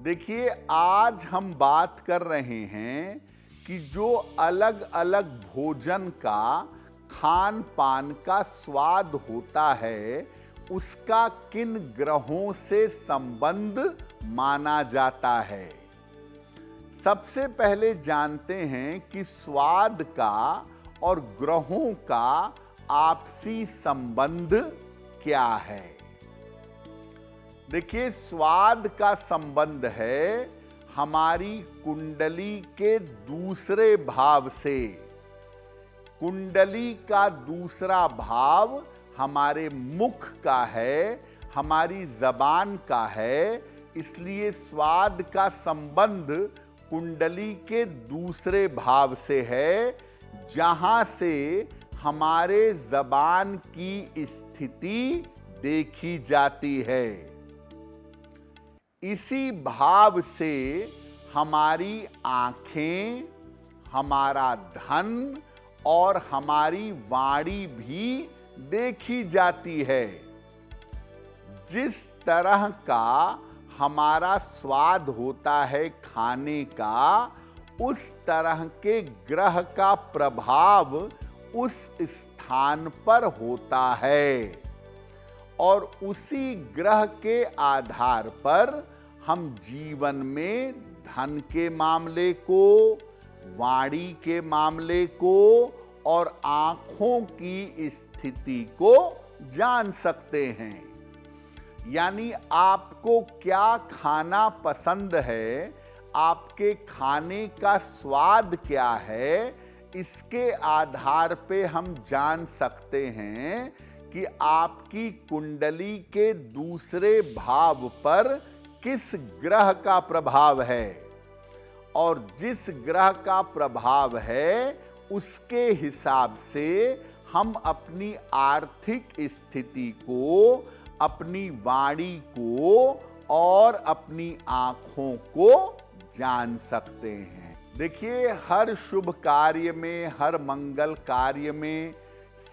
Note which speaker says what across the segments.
Speaker 1: देखिए, आज हम बात कर रहे हैं कि जो अलग अलग भोजन का खान पान का स्वाद होता है उसका किन ग्रहों से संबंध माना जाता है। सबसे पहले जानते हैं कि स्वाद का और ग्रहों का आपसी संबंध क्या है। देखिए, स्वाद का संबंध है हमारी कुंडली के दूसरे भाव से। कुंडली का दूसरा भाव हमारे मुख का है, हमारी जबान का है, इसलिए स्वाद का संबंध कुंडली के दूसरे भाव से है, जहां से हमारे जबान की स्थिति देखी जाती है। इसी भाव से हमारी आंखें, हमारा धन और हमारी वाणी भी देखी जाती है। जिस तरह का हमारा स्वाद होता है खाने का, उस तरह के ग्रह का प्रभाव उस स्थान पर होता है और उसी ग्रह के आधार पर हम जीवन में धन के मामले को, वाणी के मामले को और आंखों की स्थिति को जान सकते हैं। यानी आपको क्या खाना पसंद है, आपके खाने का स्वाद क्या है, इसके आधार पे हम जान सकते हैं कि आपकी कुंडली के दूसरे भाव पर किस ग्रह का प्रभाव है। और जिस ग्रह का प्रभाव है उसके हिसाब से हम अपनी आर्थिक स्थिति को, अपनी वाणी को और अपनी आंखों को जान सकते हैं। देखिए, हर शुभ कार्य में, हर मंगल कार्य में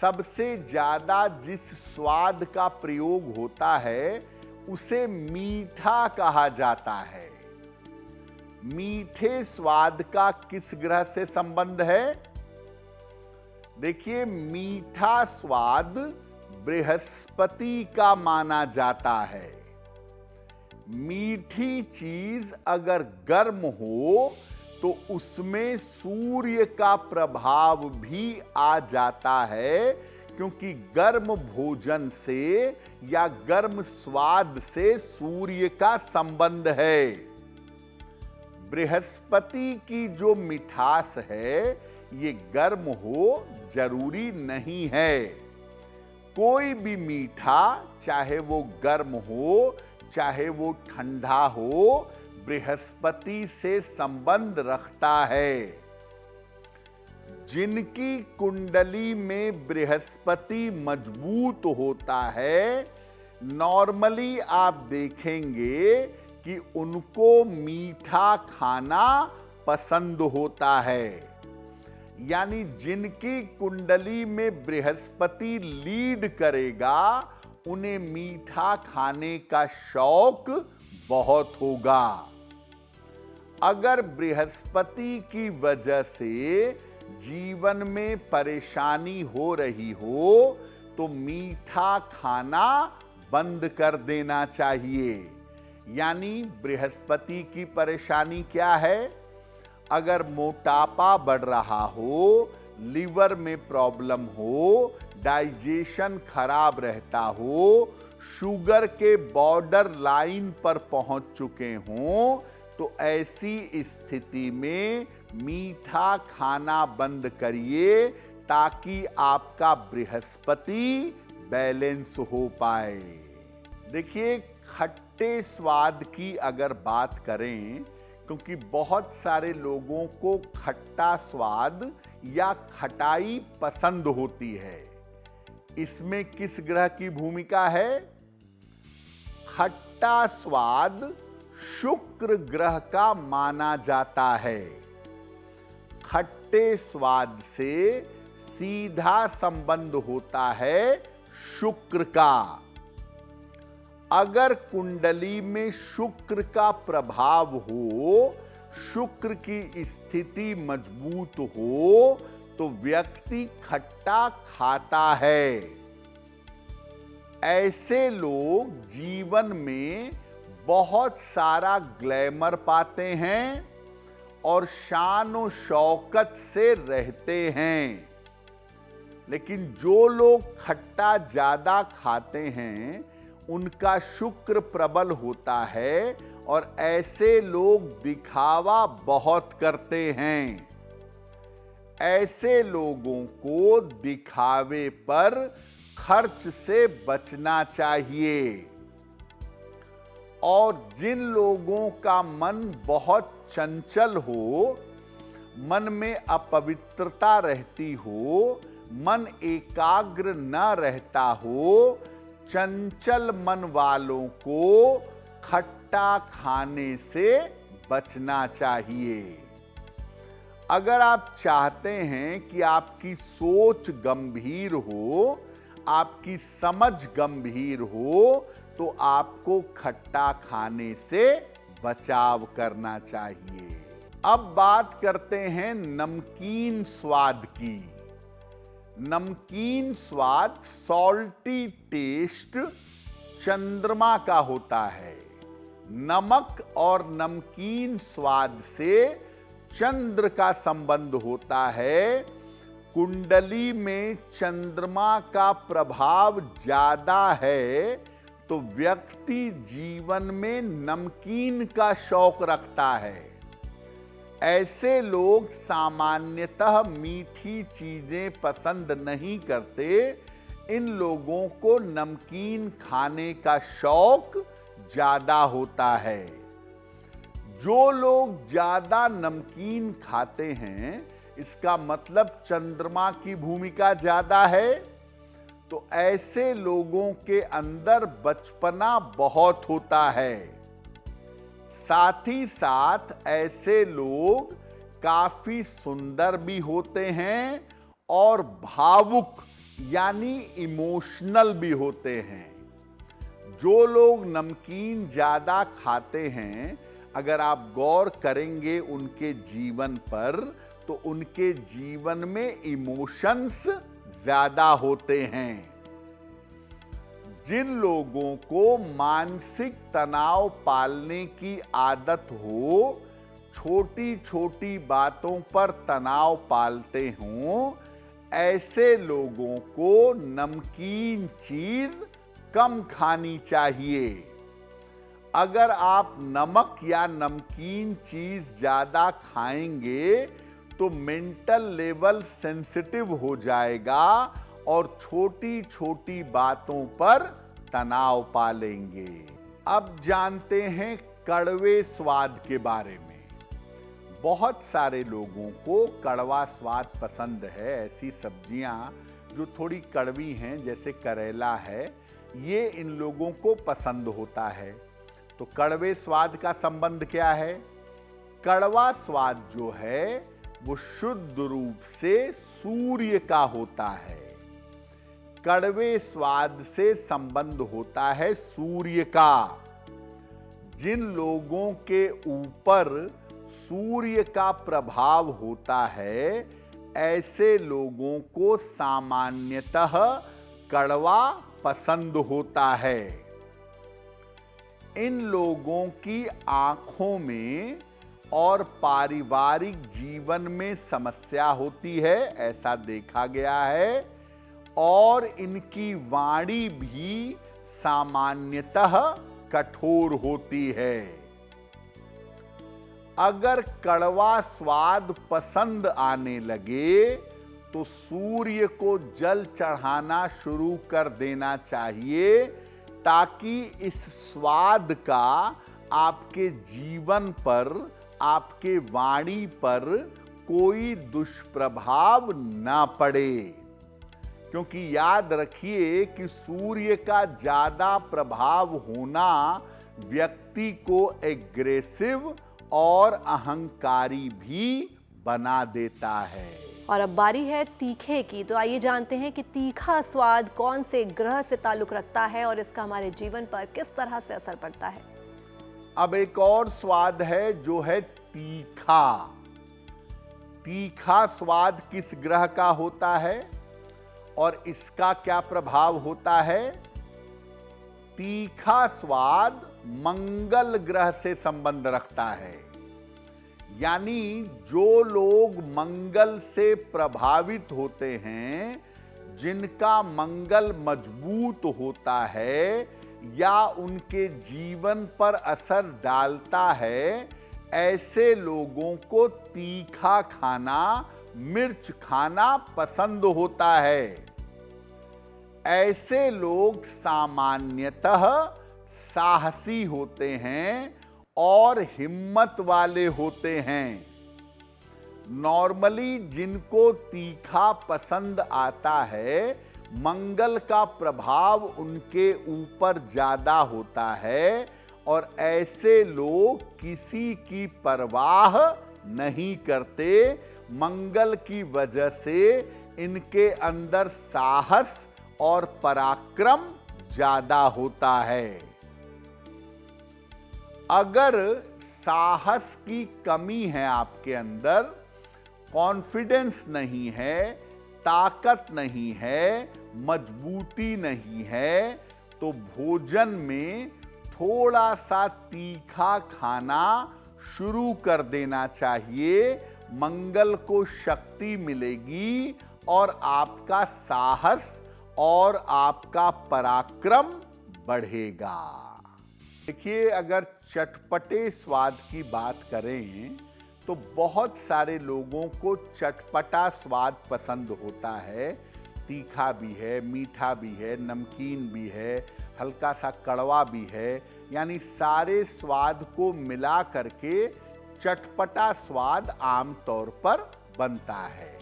Speaker 1: सबसे ज्यादा जिस स्वाद का प्रयोग होता है उसे मीठा कहा जाता है। मीठे स्वाद का किस ग्रह से संबंध है? देखिए, मीठा स्वाद बृहस्पति का माना जाता है। मीठी चीज अगर गर्म हो तो उसमें सूर्य का प्रभाव भी आ जाता है, क्योंकि गर्म भोजन से या गर्म स्वाद से सूर्य का संबंध है। बृहस्पति की जो मिठास है ये गर्म हो जरूरी नहीं है। कोई भी मीठा, चाहे वो गर्म हो चाहे वो ठंडा हो, बृहस्पति से संबंध रखता है। जिनकी कुंडली में बृहस्पति मजबूत होता है, नॉर्मली आप देखेंगे कि उनको मीठा खाना पसंद होता है। यानी जिनकी कुंडली में बृहस्पति लीड करेगा उन्हें मीठा खाने का शौक बहुत होगा। अगर बृहस्पति की वजह से जीवन में परेशानी हो रही हो तो मीठा खाना बंद कर देना चाहिए। यानी बृहस्पति की परेशानी क्या है? अगर मोटापा बढ़ रहा हो, लिवर में प्रॉब्लम हो, डाइजेशन खराब रहता हो, शुगर के बॉर्डर लाइन पर पहुंच चुके हों, तो ऐसी स्थिति में मीठा खाना बंद करिए ताकि आपका बृहस्पति बैलेंस हो पाए। देखिए, खट्टे स्वाद की अगर बात करें, क्योंकि बहुत सारे लोगों को खट्टा स्वाद या खटाई पसंद होती है, इसमें किस ग्रह की भूमिका है? खट्टा स्वाद शुक्र ग्रह का माना जाता है। खट्टे स्वाद से सीधा संबंध होता है शुक्र का। अगर कुंडली में शुक्र का प्रभाव हो, शुक्र की स्थिति मजबूत हो, तो व्यक्ति खट्टा खाता है। ऐसे लोग जीवन में बहुत सारा ग्लैमर पाते हैं और शान और शौकत से रहते हैं। लेकिन जो लोग खट्टा ज्यादा खाते हैं, उनका शुक्र प्रबल होता है और ऐसे लोग दिखावा बहुत करते हैं। ऐसे लोगों को दिखावे पर खर्च से बचना चाहिए। और जिन लोगों का मन बहुत चंचल हो, मन में अपवित्रता रहती हो, मन एकाग्र न रहता हो, चंचल मन वालों को खट्टा खाने से बचना चाहिए। अगर आप चाहते हैं कि आपकी सोच गंभीर हो, आपकी समझ गंभीर हो, तो आपको खट्टा खाने से बचाव करना चाहिए। अब बात करते हैं नमकीन स्वाद की। नमकीन स्वाद, सॉल्टी टेस्ट, चंद्रमा का होता है। नमक और नमकीन स्वाद से चंद्र का संबंध होता है। कुंडली में चंद्रमा का प्रभाव ज्यादा है, तो व्यक्ति जीवन में नमकीन का शौक रखता है। ऐसे लोग सामान्यतः मीठी चीजें पसंद नहीं करते। इन लोगों को नमकीन खाने का शौक ज्यादा होता है। जो लोग ज्यादा नमकीन खाते हैं, इसका मतलब चंद्रमा की भूमिका ज्यादा है। तो ऐसे लोगों के अंदर बचपना बहुत होता है। साथ ही साथ ऐसे लोग काफी सुंदर भी होते हैं और भावुक यानी इमोशनल भी होते हैं। जो लोग नमकीन ज्यादा खाते हैं, अगर आप गौर करेंगे उनके जीवन पर, तो उनके जीवन में इमोशंस ज्यादा होते हैं। जिन लोगों को मानसिक तनाव पालने की आदत हो, छोटी छोटी बातों पर तनाव पालते हों, ऐसे लोगों को नमकीन चीज कम खानी चाहिए। अगर आप नमक या नमकीन चीज ज्यादा खाएंगे, तो मेंटल लेवल सेंसिटिव हो जाएगा और छोटी छोटी बातों पर तनाव पालेंगे। अब जानते हैं कड़वे स्वाद के बारे में। बहुत सारे लोगों को कड़वा स्वाद पसंद है। ऐसी सब्जियां जो थोड़ी कड़वी हैं, जैसे करेला है, ये इन लोगों को पसंद होता है। तो कड़वे स्वाद का संबंध क्या है? कड़वा स्वाद जो है वो शुद्ध रूप से सूर्य का होता है। कड़वे स्वाद से संबंध होता है सूर्य का। जिन लोगों के ऊपर सूर्य का प्रभाव होता है, ऐसे लोगों को सामान्यतः कड़वा पसंद होता है। इन लोगों की आंखों में और पारिवारिक जीवन में समस्या होती है, ऐसा देखा गया है। और इनकी वाणी भी सामान्यतः कठोर होती है। अगर कड़वा स्वाद पसंद आने लगे, तो सूर्य को जल चढ़ाना शुरू कर देना चाहिए, ताकि इस स्वाद का आपके जीवन पर, आपके वाणी पर कोई दुष्प्रभाव ना पड़े। क्योंकि याद रखिए कि सूर्य का ज्यादा प्रभाव होना व्यक्ति को एग्रेसिव और अहंकारी भी बना देता है।
Speaker 2: और अब बारी है तीखे की। तो आइए जानते हैं कि तीखा स्वाद कौन से ग्रह से ताल्लुक रखता है और इसका हमारे जीवन पर किस तरह से असर पड़ता है।
Speaker 1: अब एक और स्वाद है जो है तीखा। तीखा स्वाद किस ग्रह का होता है और इसका क्या प्रभाव होता है? तीखा स्वाद मंगल ग्रह से संबंध रखता है। यानी जो लोग मंगल से प्रभावित होते हैं, जिनका मंगल मजबूत होता है या उनके जीवन पर असर डालता है, ऐसे लोगों को तीखा खाना, मिर्च खाना पसंद होता है। ऐसे लोग सामान्यतः साहसी होते हैं और हिम्मत वाले होते हैं। नॉर्मली जिनको तीखा पसंद आता है, मंगल का प्रभाव उनके ऊपर ज्यादा होता है और ऐसे लोग किसी की परवाह नहीं करते। मंगल की वजह से इनके अंदर साहस और पराक्रम ज्यादा होता है। अगर साहस की कमी है आपके अंदर, कॉन्फिडेंस नहीं है, ताकत नहीं है, मजबूती नहीं है, तो भोजन में थोड़ा सा तीखा खाना शुरू कर देना चाहिए। मंगल को शक्ति मिलेगी और आपका साहस और आपका पराक्रम बढ़ेगा। देखिए, अगर चटपटे स्वाद की बात करें तो बहुत सारे लोगों को चटपटा स्वाद पसंद होता है। तीखा भी है, मीठा भी है, नमकीन भी है, हल्का सा कड़वा भी है। यानी सारे स्वाद को मिला करके चटपटा स्वाद आमतौर पर बनता है।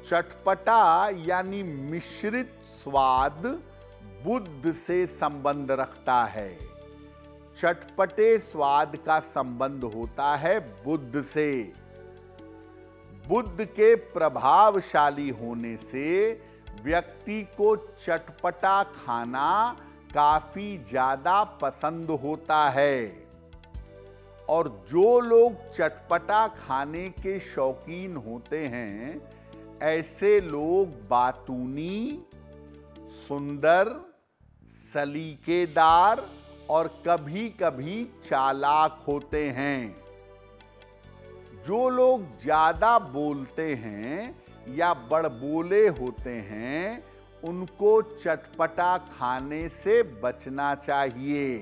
Speaker 1: चटपटा यानी मिश्रित स्वाद बुद्ध से संबंध रखता है। चटपटे स्वाद का संबंध होता है बुद्ध से। बुद्ध के प्रभावशाली होने से व्यक्ति को चटपटा खाना काफी ज्यादा पसंद होता है। और जो लोग चटपटा खाने के शौकीन होते हैं, ऐसे लोग बातूनी, सुंदर, सलीकेदार और कभी-कभी चालाक होते हैं। जो लोग ज्यादा बोलते हैं या बड़बोले होते हैं, उनको चटपटा खाने से बचना चाहिए,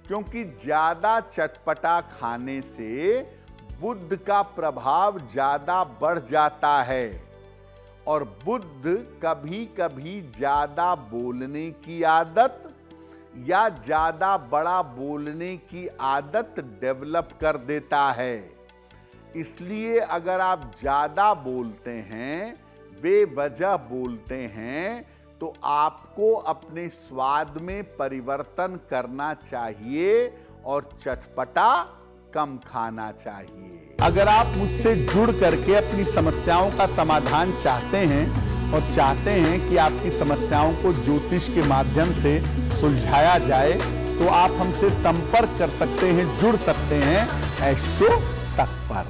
Speaker 1: क्योंकि ज्यादा चटपटा खाने से बुद्ध का प्रभाव ज्यादा बढ़ जाता है और बुद्ध कभी-कभी ज्यादा बोलने की आदत या ज्यादा बड़ा बोलने की आदत डेवलप कर देता है। इसलिए अगर आप ज्यादा बोलते हैं, बेवजह बोलते हैं, तो आपको अपने स्वाद में परिवर्तन करना चाहिए और चटपटा कम खाना चाहिए। अगर आप मुझसे जुड़ करके अपनी समस्याओं का समाधान चाहते हैं और चाहते हैं कि आपकी समस्याओं को ज्योतिष के माध्यम से सुलझाया जाए, तो आप हमसे संपर्क कर सकते हैं, जुड़ सकते हैं एस्ट्रो तक पर।